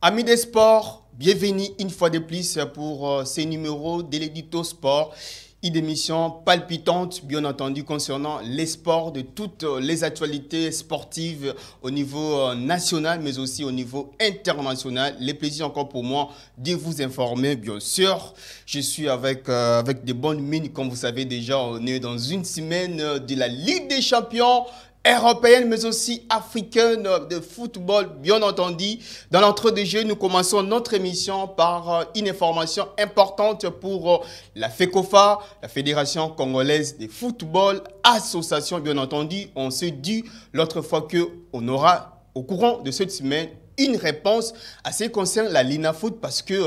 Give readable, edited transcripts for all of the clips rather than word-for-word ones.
Amis des sports, bienvenue une fois de plus pour ces numéros de l'édito sport. Une émission palpitante, bien entendu, concernant les sports, de toutes les actualités sportives au niveau national, mais aussi au niveau international. Les plaisirs encore pour moi de vous informer, bien sûr. Je suis avec des bonnes mines, comme vous savez déjà, on est dans une semaine de la Ligue des Champions européenne, mais aussi africaine de football, bien entendu. Dans l'entre-deux-jeux, nous commençons notre émission par une information importante pour la FECOFA, la Fédération congolaise de football, association, bien entendu. On s'est dit l'autre fois qu'on aura, au courant de cette semaine, une réponse à ce qui concerne la LINAFOOT parce que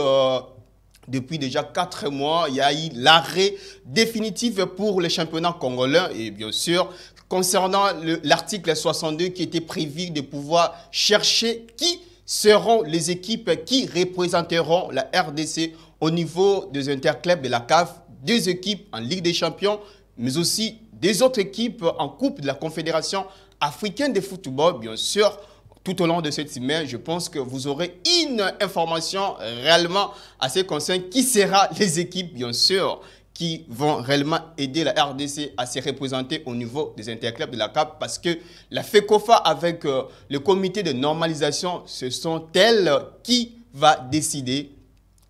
depuis déjà 4 mois, il y a eu l'arrêt définitif pour les championnats congolais et bien sûr, concernant l'article 62 qui était prévu de pouvoir chercher qui seront les équipes qui représenteront la RDC au niveau des interclubs de la CAF, des équipes en Ligue des Champions, mais aussi des autres équipes en Coupe de la Confédération africaine de football, bien sûr. Tout au long de cette semaine, je pense que vous aurez une information réellement assez concernant qui sera les équipes, bien sûr, qui vont réellement aider la RDC à se représenter au niveau des interclubs de la CAF parce que la FECOFA avec le comité de normalisation, ce sont elles qui va décider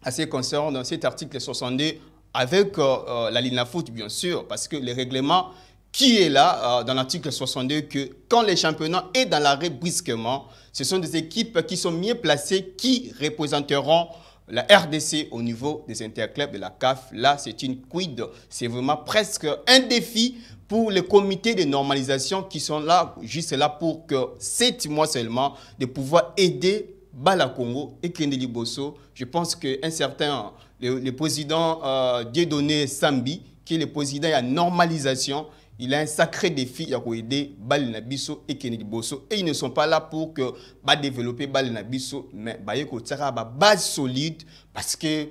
à ce qui concerne cet article 62 avec la LINAFOOT, bien sûr, parce que le règlement qui est là dans l'article 62 que quand les championnats est dans l'arrêt brusquement, ce sont des équipes qui sont mieux placées qui représenteront la RDC au niveau des interclubs de la CAF. Là, c'est une quid. C'est vraiment presque un défi pour les comités de normalisation qui sont là, juste là pour que 7 mois seulement, de pouvoir aider Bala Congo et Kendeli Bosso. Je pense qu'un certain, le président Dieudonné Sambi, qui est le président de la normalisation, il a un sacré défi à aider Bal Nabiso et Kennedy Bosso. Et ils ne sont pas là pour que développer Bal Nabiso, mais il y a une base solide parce que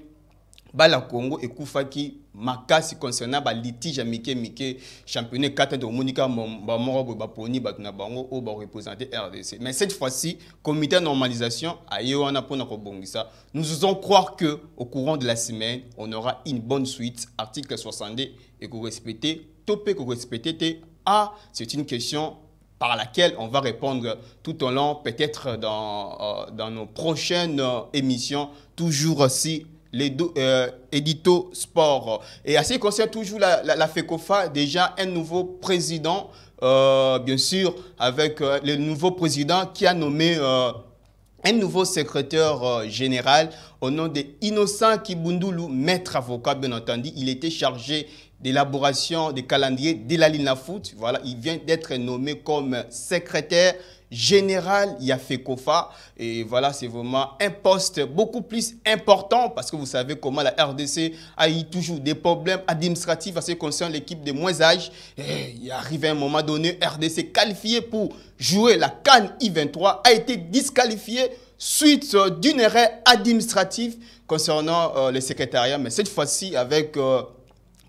Bala Congo et Koufaki makasi concernant le litige à Mike championnat 4 de Monica Bamoro Baponi Batuna Bango au représenter RDC. Mais cette fois-ci, comité de normalisation a Yoana Pona Kobongisa. Nous osons croire que au courant de la semaine, on aura une bonne suite. Article 62 et que respecter, topé que respecter. Ah, c'est une question par laquelle on va répondre tout au long, peut-être dans nos prochaines émissions, toujours aussi les éditos sport. Et à ce qui concerne toujours la FECOFA, déjà un nouveau président, bien sûr, avec le nouveau président qui a nommé un nouveau secrétaire général au nom de Innocent Kibundulu, maître avocat, bien entendu. Il était chargé d'élaboration des calendriers de la LINAFOOT. Voilà, il vient d'être nommé comme secrétaire général FECOFA. Et voilà, c'est vraiment un poste beaucoup plus important parce que vous savez comment la RDC a eu toujours des problèmes administratifs à ce qui concerne l'équipe de moins âge. Et il arrive à un moment donné, RDC qualifié pour jouer la CAN I-23 a été disqualifié suite d'une erreur administrative concernant le secrétariat. Mais cette fois-ci, avec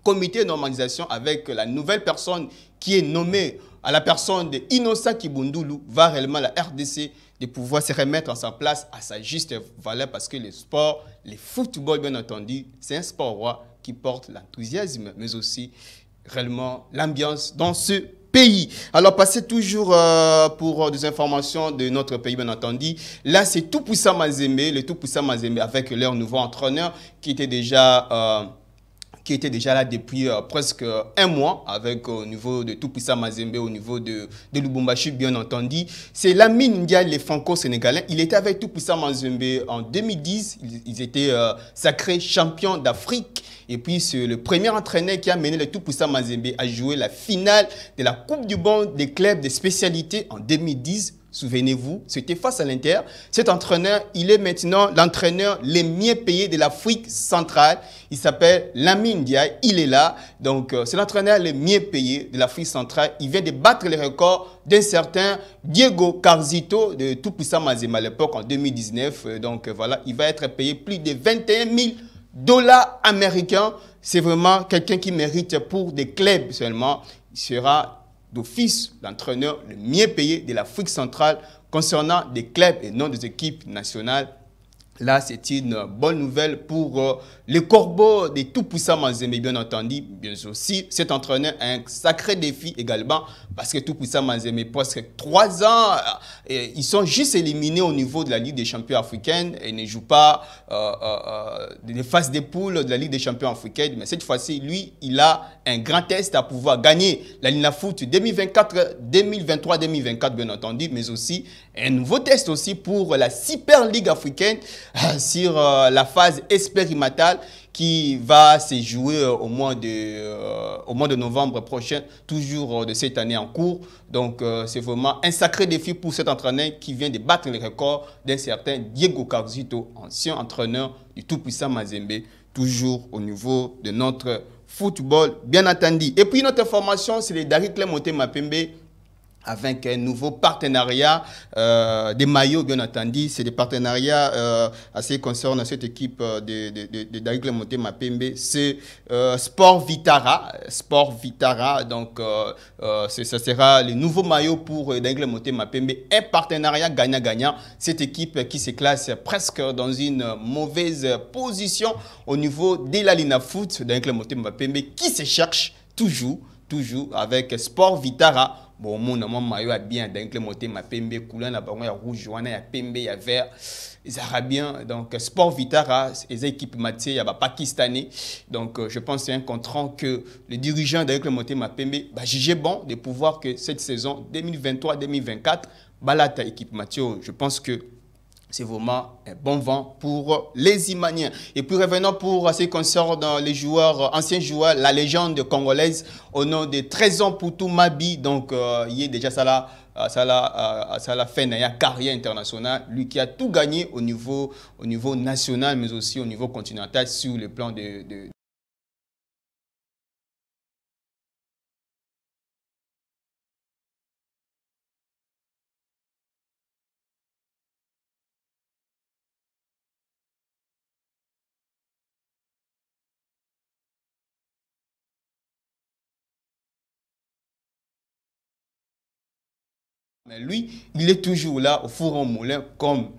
comité de normalisation, avec la nouvelle personne qui est nommée à la personne de Innocent Kibundulu, va réellement la RDC de pouvoir se remettre en sa place à sa juste valeur parce que le sport, le football bien entendu, c'est un sport roi qui porte l'enthousiasme mais aussi réellement l'ambiance dans ce pays. Alors, passez toujours pour des informations de notre pays, bien entendu. Là, c'est Tout-Puissant Mazembe, le Tout-Puissant Mazembe avec leur nouveau entraîneur qui était déjà là depuis presque un mois avec au niveau de Tout-Puissant Mazembe, au niveau de Lubumbashi, bien entendu. C'est Lamine Ndiaye, les franco-sénégalais. Il était avec Tout-Puissant Mazembe en 2010. Ils étaient sacrés champions d'Afrique. Et puis, c'est le premier entraîneur qui a mené le Tout-Puissant Mazembe à jouer la finale de la Coupe du Monde des clubs de spécialité en 2010. Souvenez-vous, c'était face à l'Inter. Cet entraîneur, il est maintenant l'entraîneur le mieux payé de l'Afrique centrale. Il s'appelle Lamine Ndiaye. Il est là. Donc, c'est l'entraîneur le mieux payé de l'Afrique centrale. Il vient de battre le record d'un certain Diego Carzito de Tout-Puissant Mazembe à l'époque en 2019. Donc, voilà, il va être payé plus de 21 000 dollars américains. C'est vraiment quelqu'un qui mérite pour des clubs seulement. Il sera d'office l'entraîneur le mieux payé de l'Afrique centrale concernant des clubs et non des équipes nationales Là, c'est une bonne nouvelle pour les corbeaux des tout-puissants Mazembe, bien entendu. Bien aussi, cet entraîneur a un sacré défi également parce que tout-puissant Mazembe, presque 3 ans, ils sont juste éliminés au niveau de la Ligue des champions africaine et ne jouent pas les phases des poules de la Ligue des champions africaine. Mais cette fois-ci, lui, il a un grand test à pouvoir gagner la Ligue Foot 2024, 2023, 2024, bien entendu, mais aussi un nouveau test aussi pour la Super Ligue africaine sur la phase expérimentale qui va se jouer au mois de novembre prochain, toujours de cette année en cours. Donc, c'est vraiment un sacré défi pour cet entraîneur qui vient de battre le record d'un certain Diego Carzito, ancien entraîneur du tout-puissant Mazembe, toujours au niveau de notre football, bien entendu. Et puis, notre information, c'est le Daryl Clémenté Mapembe, avec un nouveau partenariat des maillots, bien entendu. C'est des partenariats assez concernant cette équipe de Daryl Clémenté Mapembe. C'est Sport Vitara. Sport Vitara, donc ça sera le nouveau maillot pour Daryl Clémenté Mapembe. Un partenariat gagnant-gagnant. Cette équipe qui se classe presque dans une mauvaise position au niveau de la Ligue Foot. Daryl Clémenté Mapembe qui se cherche toujours avec Sport Vitara. Bon, mon maillot a bien donc le moté ma pembe couleur na bango ya rouge wana ya pembe ya vert les arabiens donc Sport Vitara les équipes matière ya ba pakistanais donc je pense c'est un contrat que le dirigeant avec le moté ma pembe bah jugé bon de pouvoir que cette saison 2023-2024 balata équipe matière je pense que c'est vraiment un bon vent pour les Imaniens. Et puis revenons pour ce qui concerne les joueurs, anciens joueurs, la légende congolaise au nom de Trésor Poutou Mabi. Donc il est déjà ça l'a fait dans la carrière internationale. Lui qui a tout gagné au niveau national mais aussi au niveau continental sur le plan de mais lui, il est toujours là au four en moulin comme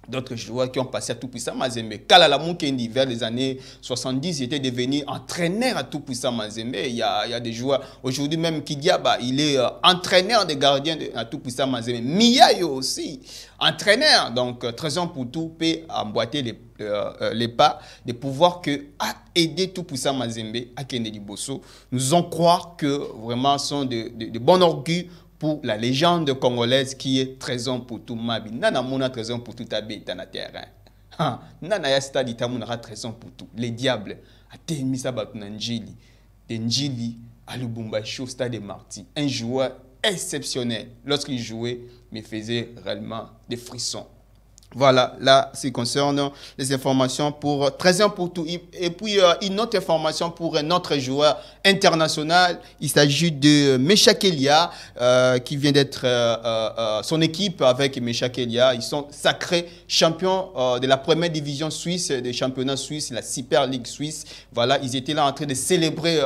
d'autres joueurs qui ont passé à tout-puissant Mazembe. Kalala Mukendi, vers les années 70, il était devenu entraîneur à tout-puissant Mazembe. Il y a des joueurs, aujourd'hui même Kidiaba, il est entraîneur des gardiens à tout-puissant Mazembe. Miyayo aussi, entraîneur. Donc, Trésor Poutou peut emboîter les pas de pouvoir aider tout-puissant Mazembe à Kennedy Bosso. Nous en croire que vraiment sont de bon orgueil pour la légende congolaise qui est Trésor Poutou Mabi. Nana mona Trésor Poutou tabe dans le terrain. Nana ya stade itamuna Trésor Poutou. Les diables a témis sa batu Njili. De Njili à Lubumbashi au stade de Marty. Un joueur exceptionnel. Lorsqu'il jouait, me faisait réellement des frissons. Voilà, là, ce qui concerne les informations pour Trésor Poutou. Et puis, une autre information pour un autre joueur international. Il s'agit de Meshak Elia, qui vient d'être son équipe avec Meshak Elia. Ils sont sacrés champions de la première division suisse, des championnats suisses, la Super League suisse. Voilà, ils étaient là en train de célébrer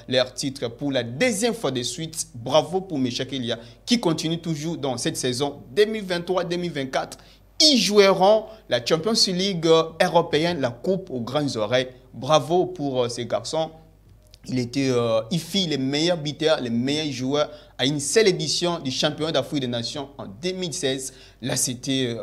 leur titre pour la deuxième fois de suite. Bravo pour Meshak Elia, qui continue toujours dans cette saison 2023-2024. Ils joueront la Champions League européenne, la Coupe aux grandes oreilles. Bravo pour ces garçons. Il fit les meilleurs buteurs, les meilleurs joueurs à une seule édition du championnat d'Afrique des Nations en 2016. Là, c'était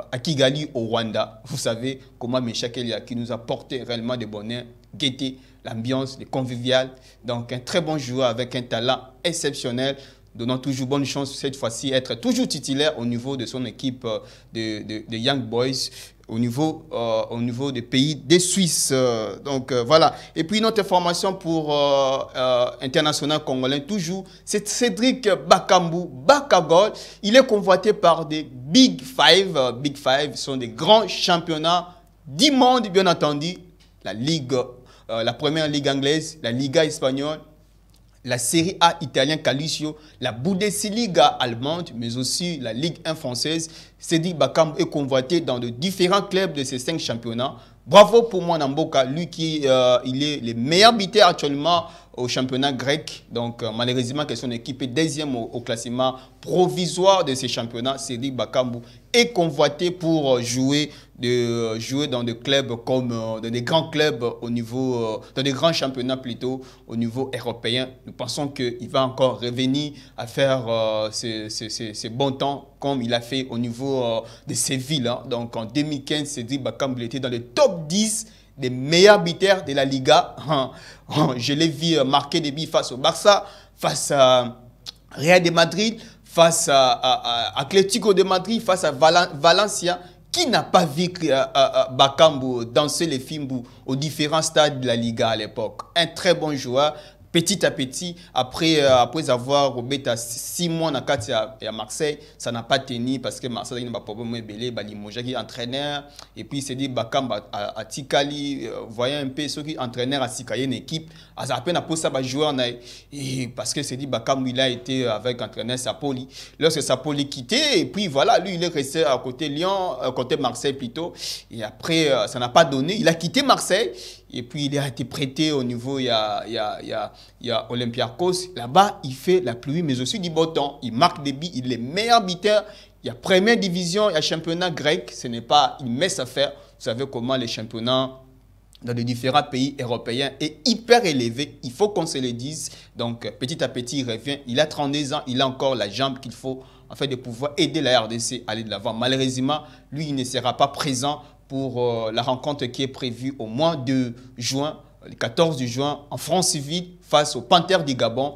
à Kigali, au Rwanda. Vous savez comment Meshak Elia qui nous a porté réellement de bonheur, gaieté, l'ambiance, le convivial. Donc, un très bon joueur avec un talent exceptionnel. Donnant toujours bonne chance cette fois-ci, être toujours titulaire au niveau de son équipe de Young Boys, au niveau des pays des Suisses. Donc voilà. Et puis notre information pour international congolais, toujours, c'est Cédric Bakambu, Bakagol. Il est convoité par des Big Five. Big Five sont des grands championnats du monde, bien entendu. La Ligue, la première ligue anglaise, la Liga espagnole, la Série A italienne Calcio, la Bundesliga allemande, mais aussi la Ligue 1 française. Cédric Bakambu est convoité dans de différents clubs de ces 5 championnats. Bravo pour moi Namboka, lui qui il est le meilleur buteur actuellement au championnat grec. Donc, malheureusement, que son équipe est deuxième au classement provisoire de ces championnats. Cédric Bakambu est convoité pour jouer dans des clubs comme dans des grands clubs au niveau, dans des grands championnats plutôt au niveau européen. Nous pensons qu'il va encore revenir à faire ses bons temps comme il a fait au niveau de Séville. Hein. Donc en 2015, Cédric Bakambu était dans le top 10 des meilleurs buteurs de la Liga. Je l'ai vu marquer des buts face au Barça, face à Real de Madrid, face à Atlético de Madrid, face à Valencia. Qui n'a pas vu Bakambu danser les films aux différents stades de la Liga à l'époque? Un très bon joueur. Petit à petit, après avoir robé 6 mois dans à Marseille, ça n'a pas tenu parce que Marseille n'a pas problème belé, Balimoja qui est entraîneur et puis il s'est dit Bakam à Tikali, voyant un peu ceux qui entraîneurs à Sikaye une équipe, à peine après ça va jouer et parce que c'est dit Bakam il a été avec entraîneur Sapoli. Lorsque Sapoli quitté et puis voilà, lui il est resté à côté Lyon, à côté Marseille plutôt et après ça n'a pas donné, il a quitté Marseille. Et puis, il a été prêté au niveau, il y a Olympiakos. Là-bas, il fait la pluie, mais aussi du beau temps. Il marque des buts, il est meilleur buteur. Il y a première division, il y a championnat grec. Ce n'est pas une messe à faire. Vous savez comment les championnats dans les différents pays européens est hyper élevé. Il faut qu'on se le dise. Donc, petit à petit, il revient. Il a 32 ans, il a encore la jambe qu'il faut en fait de pouvoir aider la RDC à aller de l'avant. Malheureusement, lui, il ne sera pas présent pour la rencontre qui est prévue au mois de juin, le 14 juin, en France civile, face aux Panthères du Gabon,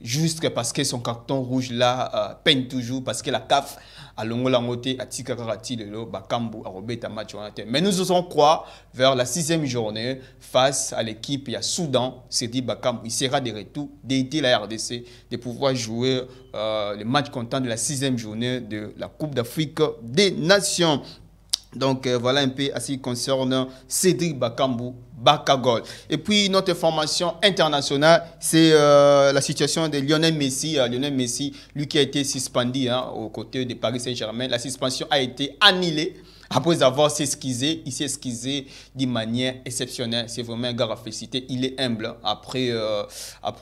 juste parce que son carton rouge là peine toujours, parce que la CAF a l'ongolangoté à Tikakarati le Bakambu a robé un match. Mais nous osons croire vers la 6e journée face à l'équipe, il y a Soudan, Cédric Bakambu, il sera de retour d'aider la RDC de pouvoir jouer le match comptant de la 6e journée de la Coupe d'Afrique des Nations. Donc voilà un peu à ce qui concerne Cédric Bakambu, Bakagol. Et puis notre information internationale, c'est la situation de Lionel Messi. Lionel Messi, lui qui a été suspendu aux côtés de Paris Saint-Germain, la suspension a été annulée. Après avoir s'excusé, il s'est excusé d'une manière exceptionnelle. C'est vraiment un gars à féliciter. Il est humble. Après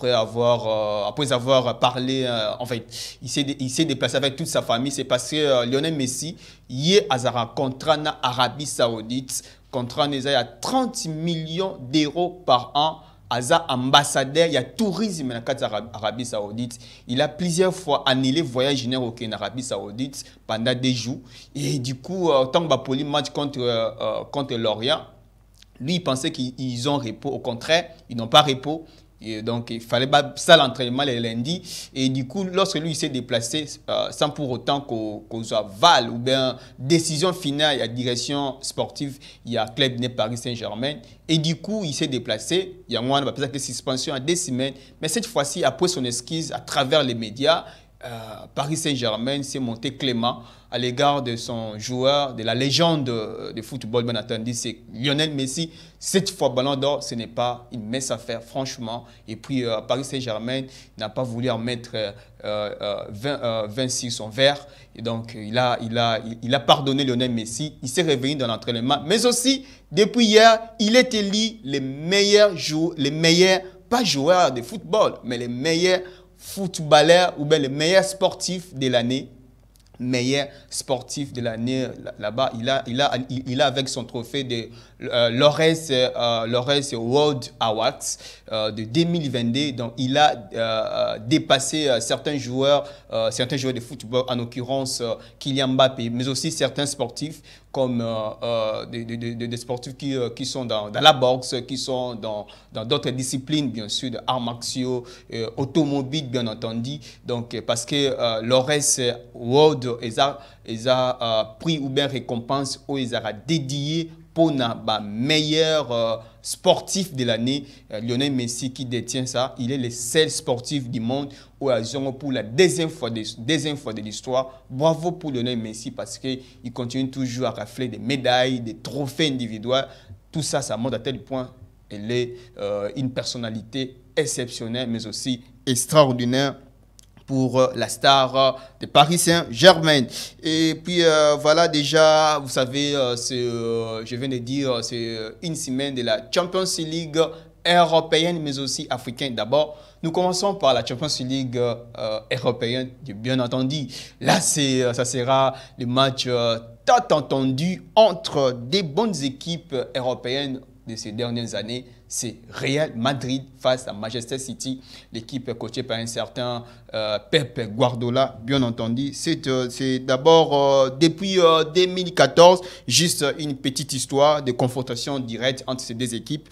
avoir parlé, en fait, il s'est déplacé avec toute sa famille. C'est parce que Lionel Messi, il est à contrat en Arabie Saoudite. Contrat à 30 millions d'euros par an. Aza ambassadeur, il y a tourisme en Arabie Saoudite. Il a plusieurs fois annulé voyage en Arabie Saoudite pendant des jours. Et du coup, tant que Bapoli match contre Lorient, lui, il pensait qu'ils ont repos. Au contraire, ils n'ont pas repos. Et donc, il fallait pas ça l'entraînement les lundis. Et du coup, lorsque lui s'est déplacé, sans pour autant qu'on soit val ou bien décision finale, il y a direction sportive, il y a club né Paris Saint-Germain. Et du coup, il s'est déplacé. Il y a moins de suspension à 2 semaines. Mais cette fois-ci, après son esquisse à travers les médias, Paris Saint-Germain s'est monté clément à l'égard de son joueur, de la légende de football, bien entendu, c'est Lionel Messi. Cette fois, Ballon d'Or, ce n'est pas une messe à faire, franchement. Et puis, Paris Saint-Germain n'a pas voulu en mettre 26 son verre. Et donc, il a pardonné Lionel Messi. Il s'est revenu dans l'entraînement. Mais aussi, depuis hier, il est élu les meilleurs pas joueurs de football, mais les meilleurs footballeur ou bien le meilleur sportif de l'année. Meilleur sportif de l'année là-bas. Il a avec son trophée de Lawrence World Awards de 2022. Donc, il a dépassé certains joueurs de football, en l'occurrence Kylian Mbappé, mais aussi certains sportifs comme des sportifs qui sont dans la boxe, qui sont dans d'autres disciplines, bien sûr, de arts martiaux, automobiles, bien entendu. Donc, parce que Lawrence World ils ont pris ou bien récompense ou ils ont dédié pour le meilleur sportif de l'année, Lionel Messi qui détient ça. Il est le seul sportif du monde où ils ont pour la deuxième fois de l'histoire. Bravo pour Lionel Messi parce qu'il continue toujours à rafler des médailles, des trophées individuels. Tout ça, ça montre à tel point qu'il est une personnalité exceptionnelle mais aussi extraordinaire pour la star de Paris Saint-Germain. Et puis voilà, déjà, vous savez, je viens de dire, c'est une semaine de la Champions League européenne, mais aussi africaine. D'abord, nous commençons par la Champions League européenne, bien entendu. Là, ça sera le match tant entendu entre des bonnes équipes européennes de ces dernières années. C'est Real Madrid face à Manchester City, l'équipe coachée par un certain Pep Guardiola, bien entendu. C'est d'abord depuis 2014, juste une petite histoire de confrontation directe entre ces deux équipes.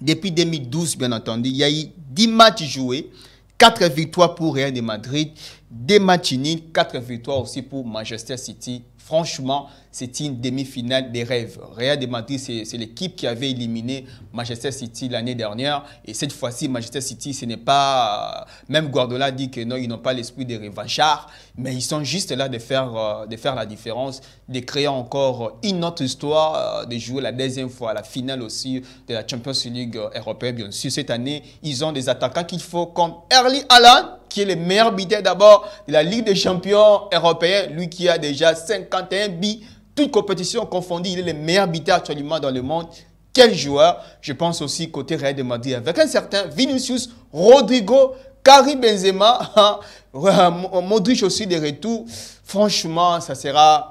Depuis 2012, bien entendu, il y a eu 10 matchs joués, 4 victoires pour Real de Madrid, 2 matchs nuls, 4 victoires aussi pour Manchester City. Franchement, c'est une demi-finale des rêves. Real de Madrid, c'est l'équipe qui avait éliminé Manchester City l'année dernière. Et cette fois-ci, Manchester City, ce n'est pas... Même Guardiola dit que non, ils n'ont pas l'esprit des revanchards, mais ils sont juste là de faire la différence, de créer encore une autre histoire, de jouer la deuxième fois, la finale aussi de la Champions League européenne. Bien sûr, cette année, ils ont des attaquants qu'il faut comme Erling Haaland, qui est le meilleur buteur d'abord de la Ligue des champions européens, lui qui a déjà 51 buts, toute compétition confondue, il est le meilleur buteur actuellement dans le monde. Quel joueur! Je pense aussi côté Real de Madrid, avec un certain Vinicius, Rodrigo, Karim Benzema, Modric aussi de retour. Franchement, ça sera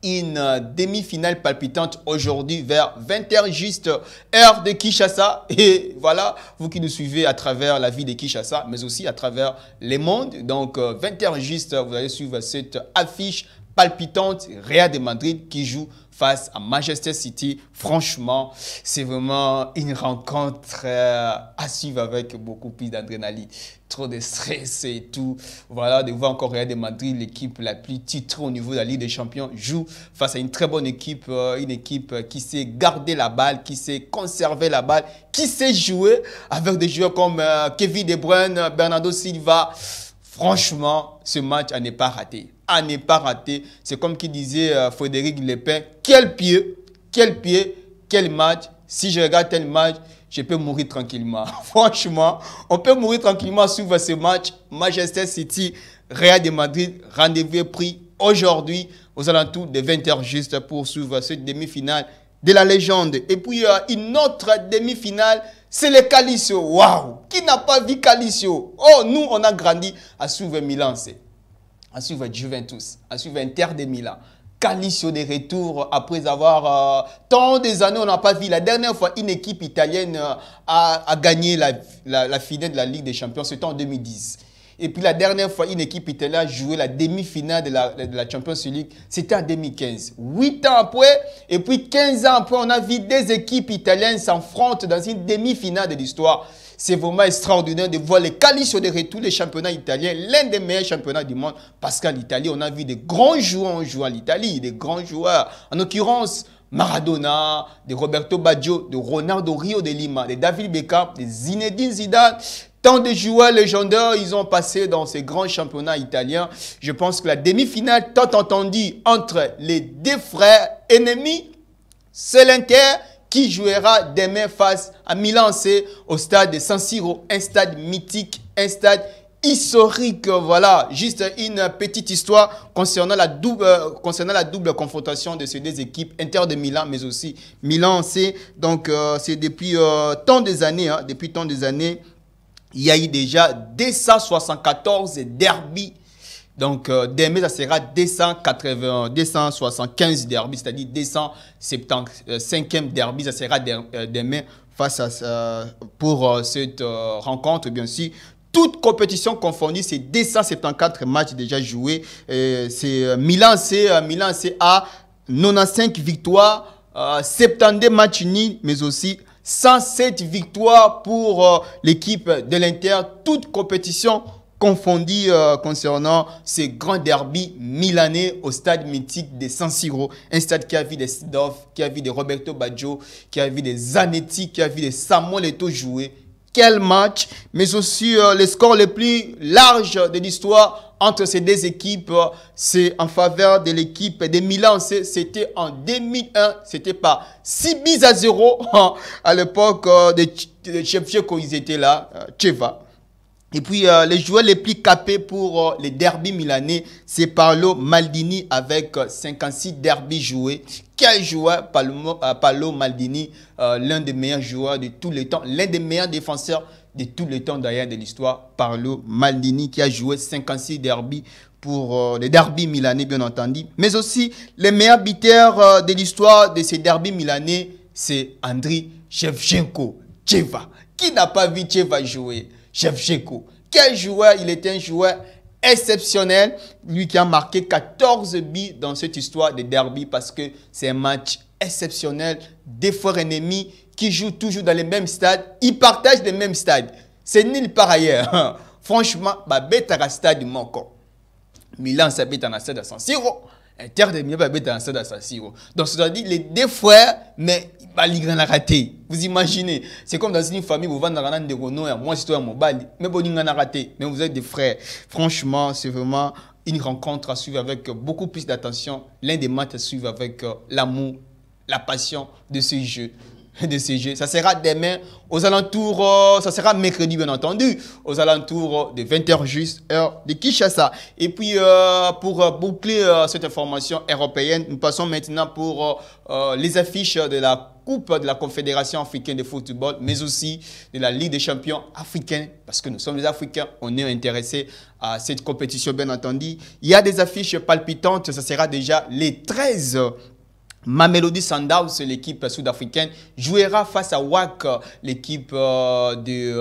une demi-finale palpitante aujourd'hui vers 20h juste heure de Kinshasa. Et voilà, vous qui nous suivez à travers la vie de Kinshasa, mais aussi à travers les mondes. Donc 20h juste, vous allez suivre cette affiche palpitante Real de Madrid qui joue face à Manchester City. Franchement, c'est vraiment une rencontre à suivre avec beaucoup plus d'adrénaline. Trop de stress et tout. Voilà, de voir encore Real de Madrid, l'équipe la plus titrée au niveau de la Ligue des Champions, joue face à une très bonne équipe, une équipe qui sait garder la balle, qui sait conserver la balle, qui sait jouer avec des joueurs comme Kevin De Bruyne, Bernardo Silva. Franchement, ce match à ne pas rater. À ne pas rater. C'est comme qui disait Frédéric Lepin. Quel pied, quel match. Si je regarde tel match, je peux mourir tranquillement. Franchement, on peut mourir tranquillement sur ce match. Manchester City, Real de Madrid, rendez-vous est pris aujourd'hui aux alentours de 20h juste pour suivre cette demi-finale de la légende. Et puis, une autre demi-finale, c'est le Calcio. Waouh! Qui n'a pas vu Calcio? Oh, nous, on a grandi à suivre Milan, à suivre Juventus, à suivre Inter de Milan. Calcio de retour après avoir tant des années, on n'a pas vu. La dernière fois, une équipe italienne a gagné la finale de la Ligue des Champions, c'était en 2010. Et puis la dernière fois, une équipe italienne a joué la demi-finale de la Champions League, c'était en 2015. 8 ans après, et puis 15 ans après, on a vu des équipes italiennes s'affronter dans une demi-finale de l'histoire. C'est vraiment extraordinaire de voir les Calcio de retour, les championnats italiens, l'un des meilleurs championnats du monde. Parce qu'en Italie, on a vu des grands joueurs jouer en Italie, des grands joueurs. En l'occurrence, Maradona, de Roberto Baggio, de Ronaldo Rio de Lima, de David Beckham, de Zinedine Zidane. Tant de joueurs légendaires, ils ont passé dans ces grands championnats italiens. Je pense que la demi-finale, tant entendue entre les deux frères ennemis, c'est l'Inter qui jouera demain face à Milan AC au stade de San Siro, un stade mythique, un stade historique. Voilà, juste une petite histoire concernant la double confrontation de ces deux équipes, Inter de Milan, mais aussi Milan AC. Donc, c'est depuis tant des années, il y a eu déjà 274 derbies. Donc, demain, ça sera 275 derby, c'est-à-dire 275e derby, ça sera demain face à pour cette rencontre, bien sûr. Toute compétition confondue, c'est 274 matchs déjà joués. C'est Milan a 95 victoires, 72 matchs nuls, mais aussi 107 victoires pour l'équipe de l'Inter. Toute compétition confondue concernant ces grands derbys milanais au stade mythique de San Siro. Un stade qui a vu des Sidorf, qui a vu des Roberto Baggio, qui a vu des Zanetti, qui a vu des Samuel Eto'o jouer. Quel match! Mais aussi le score le plus large de l'histoire entre ces deux équipes, c'est en faveur de l'équipe de Milan. C'était en 2001, c'était par 6-0 à l'époque de Shevchenko, ils étaient là, Cheva. Et puis, les joueurs les plus capés pour les derbies milanais, c'est Paolo Maldini avec 56 derbies joués. Quel joueur, Paolo Maldini, l'un des meilleurs joueurs de tous les temps, l'un des meilleurs défenseurs de tous les temps d'ailleurs de l'histoire. Paolo Maldini qui a joué 56 derbies pour les derbies milanais, bien entendu. Mais aussi, les meilleurs buteurs de l'histoire de ces derbies milanais, c'est Andriy Shevchenko. Cheva. Qui n'a pas vu Cheva jouer? Shevchenko. Quel joueur? Il était un joueur exceptionnel. Lui qui a marqué 14 buts dans cette histoire de derby parce que c'est un match exceptionnel. Des frères ennemis qui jouent toujours dans les mêmes stades. Ils partagent les mêmes stades. C'est nulle part ailleurs. Franchement, bêta stade manquant. Milan s'habite dans un stade à San Siro. Inter de Milan s'habite dans un stade à San Siro. Donc, c'est-à-dire les deux frères, mais il a raté. Vous imaginez, c'est comme dans une famille, vous vendez un de Renault, moi c'est toi mon bal, mais bon, il a raté. Mais vous êtes des frères. Franchement, c'est vraiment une rencontre à suivre avec beaucoup plus d'attention. L'un des matchs à suivre avec l'amour, la passion de ce jeu. Ça sera demain aux alentours, ça sera mercredi bien entendu, aux alentours de 20h juste, heure de Kinshasa. Et puis pour boucler cette information européenne, nous passons maintenant pour les affiches de la Coupe de la Confédération africaine de football, mais aussi de la Ligue des champions africaine, parce que nous sommes les Africains, on est intéressés à cette compétition bien entendu. Il y a des affiches palpitantes, ça sera déjà les 13 Mamelodi Sundowns, l'équipe sud-africaine, jouera face à WAC, l'équipe du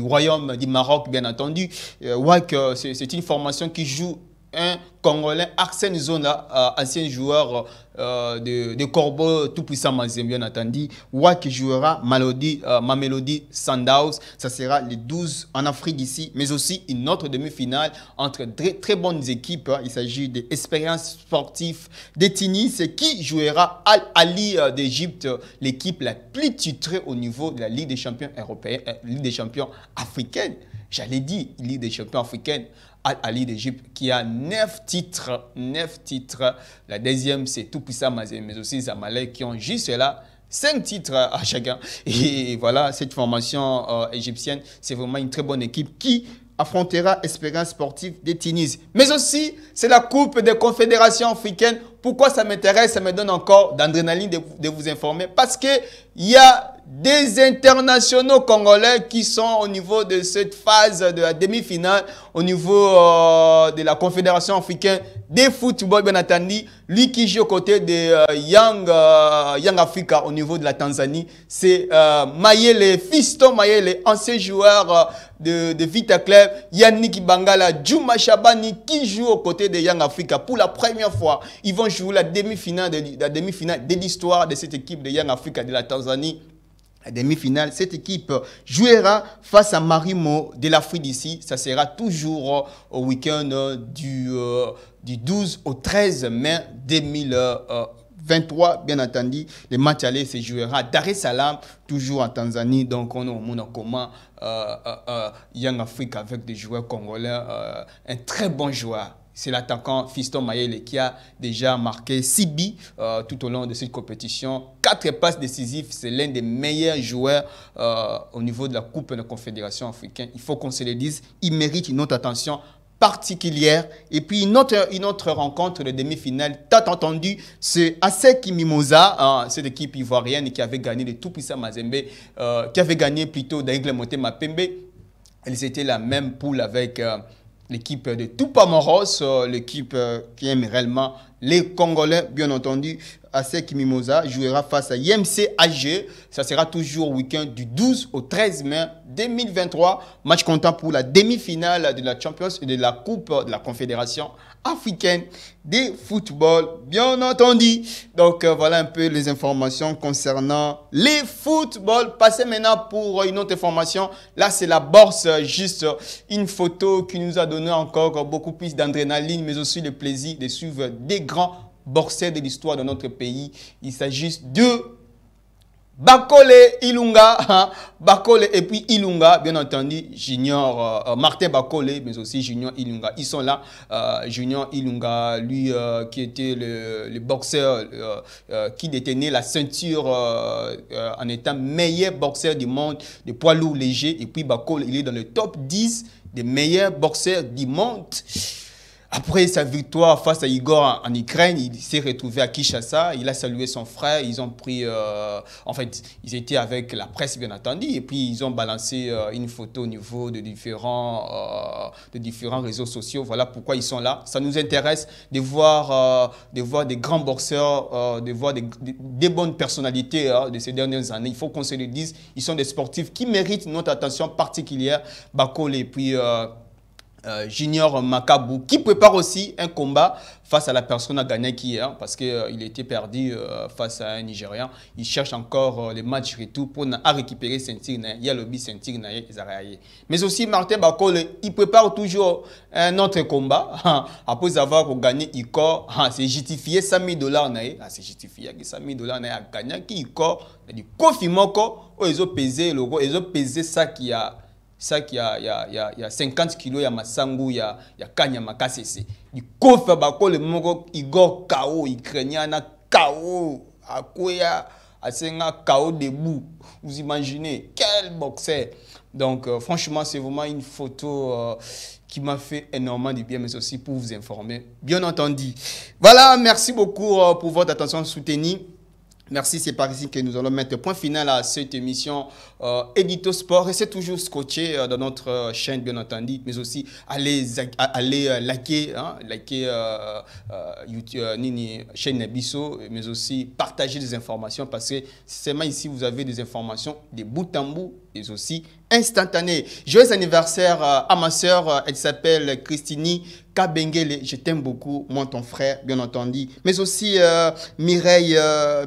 Royaume du Maroc, bien entendu. WAC, c'est une formation qui joue un Congolais, Arsène Zola, ancien joueur de Corbeau, tout puissant Mazem, bien entendu. WAC jouera Mamelodi Sundowns. Ça sera le 12 en Afrique d'ici, mais aussi une autre demi-finale entre très bonnes équipes. Il s'agit d'Expérience Sportive de Tunis qui jouera Al Ali d'Égypte, l'équipe la plus titrée au niveau de la Ligue des champions européenne, Ligue des champions africaine. J'allais dire Ligue des champions africaine. Al Ali d'Égypte qui a 9 titres. 9 titres. La deuxième, c'est tout puissant Mazem, mais aussi Zamalek qui ont juste là 5 titres à chacun. Et voilà, cette formation égyptienne, c'est vraiment une très bonne équipe qui affrontera Espérance Sportive de Tunis. Mais aussi, c'est la Coupe des Confédérations africaines. Pourquoi ça m'intéresse? Ça me donne encore d'adrénaline de vous informer. Parce qu'il y a des internationaux congolais qui sont au niveau de cette phase de la demi-finale, au niveau de la Confédération africaine de football, bien entendu. Lui qui joue aux côtés de Young Africa au niveau de la Tanzanie, c'est Mayele, Fiston Mayele, ancien joueur de Vita Club, Yannick Bangala, Juma Shabani qui joue aux côtés de Young Africa pour la première fois. Ils vont jouer la demi-finale de l'histoire de cette équipe de Young Africa de la Tanzanie. La demi-finale, cette équipe jouera face à Marimo de l'Afrique d'ici. Ça sera toujours au week-end du 12 au 13 mai 2023. Bien entendu, le match aller se jouera à Dar es Salaam, toujours en Tanzanie. Donc, on a au monde en commun Young Africa avec des joueurs congolais. Un très bon joueur. C'est l'attaquant Fiston Mayele qui a déjà marqué 6 buts tout au long de cette compétition. 4 passes décisives, c'est l'un des meilleurs joueurs au niveau de la Coupe de la Confédération africaine. Il faut qu'on se le dise, il mérite une autre attention particulière. Et puis une autre rencontre de demi-finale, t'as entendu, c'est ASEC Mimosa, cette équipe ivoirienne qui avait gagné le tout-puissant Mazembe, qui avait gagné plutôt d'Aigle Motema Pembe. Elles étaient la même poule avec l'équipe de Tupamaros, l'équipe qui aime réellement les Congolais, bien entendu. ASEC Mimosa jouera face à IMC AG. Ça sera toujours au week-end du 12 au 13 mai 2023. Match comptant pour la demi-finale de la Champions et de la Coupe de la Confédération africaine de football, bien entendu. Donc voilà un peu les informations concernant les footballs. Passez maintenant pour une autre information. Là, c'est la bourse, juste une photo qui nous a donné encore beaucoup plus d'adrénaline, mais aussi le plaisir de suivre des grands boxeurs de l'histoire de notre pays. Il s'agit de Bakole Ilunga, hein, Bakole et puis Ilunga, bien entendu, Junior, Martin Bakole, mais aussi Junior Ilunga. Ils sont là. Junior Ilunga, lui qui était le boxeur qui détenait la ceinture en étant meilleur boxeur du monde de poids lourd léger. Et puis Bakole, il est dans le top 10 des meilleurs boxeurs du monde. Après sa victoire face à Igor en Ukraine, il s'est retrouvé à Kinshasa, il a salué son frère, ils ont pris, en fait, ils étaient avec la presse bien entendu, et puis ils ont balancé une photo au niveau de différents réseaux sociaux. Voilà pourquoi ils sont là. Ça nous intéresse de voir des grands boxeurs, de voir des bonnes personnalités de ces dernières années. Il faut qu'on se le dise, ils sont des sportifs qui méritent notre attention particulière. Bakole et puis... Junior Makabu, qui prépare aussi un combat face à la personne à gagner qui est, parce qu'il était perdu face à un Nigérian. Il cherche encore les matchs retour pour récupérer ceinture. Il y a le but ceinture. Mais aussi Martin Bakole, il prépare toujours un autre combat. Après avoir gagné Icor, c'est justifié $100 000. C'est justifié que $100 000 à gagner qui Icor. Du confirmement qu'ils ont pesé le gros, ils ont pesé ça qui a. Ça qui y a 50 kilos, il y a Massangu, il y a Kanya Makasese. Du coffre Bakole, Igor KO, Ukrainien, KO, Akoya, Asenga KO debout. Vous imaginez, quel boxeur. Donc, franchement, c'est vraiment une photo qui m'a fait énormément de bien, mais aussi pour vous informer, bien entendu. Voilà, merci beaucoup pour votre attention soutenue. Merci, c'est par ici que nous allons mettre point final à cette émission Édito Sport. Restez toujours scotché dans notre chaîne, bien entendu, mais aussi allez liker, YouTube, chaîne Nebiso, mais aussi partager des informations parce que seulement ici vous avez des informations de bout en bout et aussi instantanées. Joyeux anniversaire à ma soeur, elle s'appelle Christini Kabengele, je t'aime beaucoup, moi ton frère, bien entendu. Mais aussi Mireille,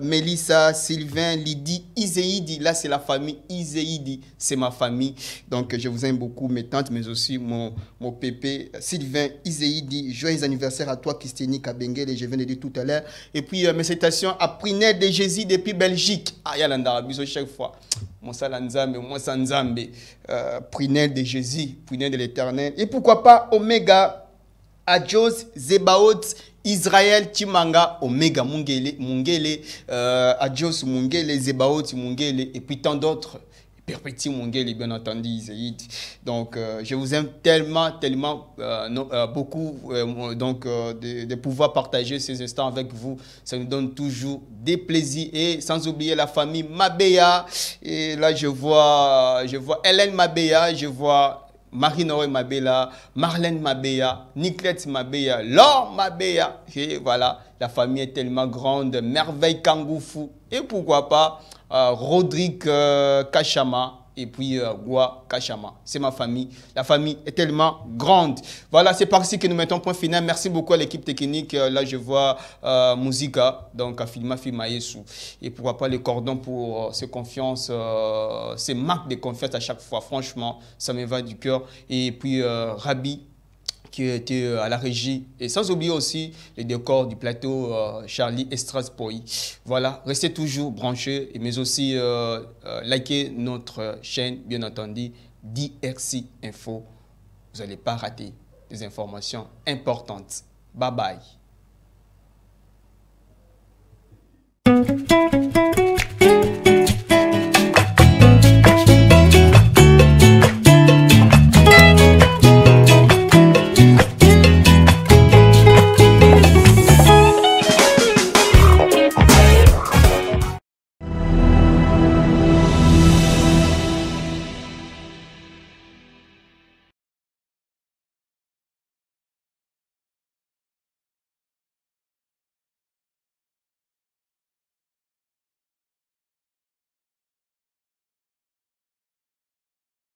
Mélissa, Sylvain, Lydie, Iséidi, là c'est la famille Iséidi, c'est ma famille. Donc je vous aime beaucoup, mes tantes, mais aussi mon pépé, Sylvain, Iséidi. Joyeux anniversaire à toi, Christini Kabengele, je viens de dire tout à l'heure. Et puis mes salutations à Prinet de Jésus depuis Belgique. Ah, y'a l'Andarabiso chaque fois. Mon Salanzambe, mon Sanzambe, Prinet de Jésus, Prinet de l'Éternel. Et pourquoi pas Omega. Adjos, Zebaot, Israël, Timanga, Omega, Mungele, Adjos, Mungele, Zebaot, Mungele, et puis tant d'autres. Perpétue Mungele, bien entendu, Zéid. Donc, je vous aime tellement, beaucoup, de pouvoir partager ces instants avec vous. Ça nous donne toujours des plaisirs. Et sans oublier la famille Mabéa. Et là, je vois Hélène Mabéa, je vois Marie-Noé Mabéa, Marlène Mabéa, Nicolette Mabéa, Laure Mabéa. Et voilà, la famille est tellement grande. Merveille Kangoufou. Et pourquoi pas Rodrigue Kachama et puis Gwa Kachama. C'est ma famille. La famille est tellement grande. Voilà, c'est par ici que nous mettons point final. Merci beaucoup à l'équipe technique. Là, je vois Musica, donc à Filma Fimayesu. Et pourquoi pas les cordons pour ces confiances, ces marques de confiance à chaque fois. Franchement, ça me va du cœur. Et puis Rabi, qui était à la régie. Et sans oublier aussi les décors du plateau Charlie Estraspoy. Voilà, restez toujours branchés, mais aussi likez notre chaîne, bien entendu, DRC Info. Vous n'allez pas rater des informations importantes. Bye bye.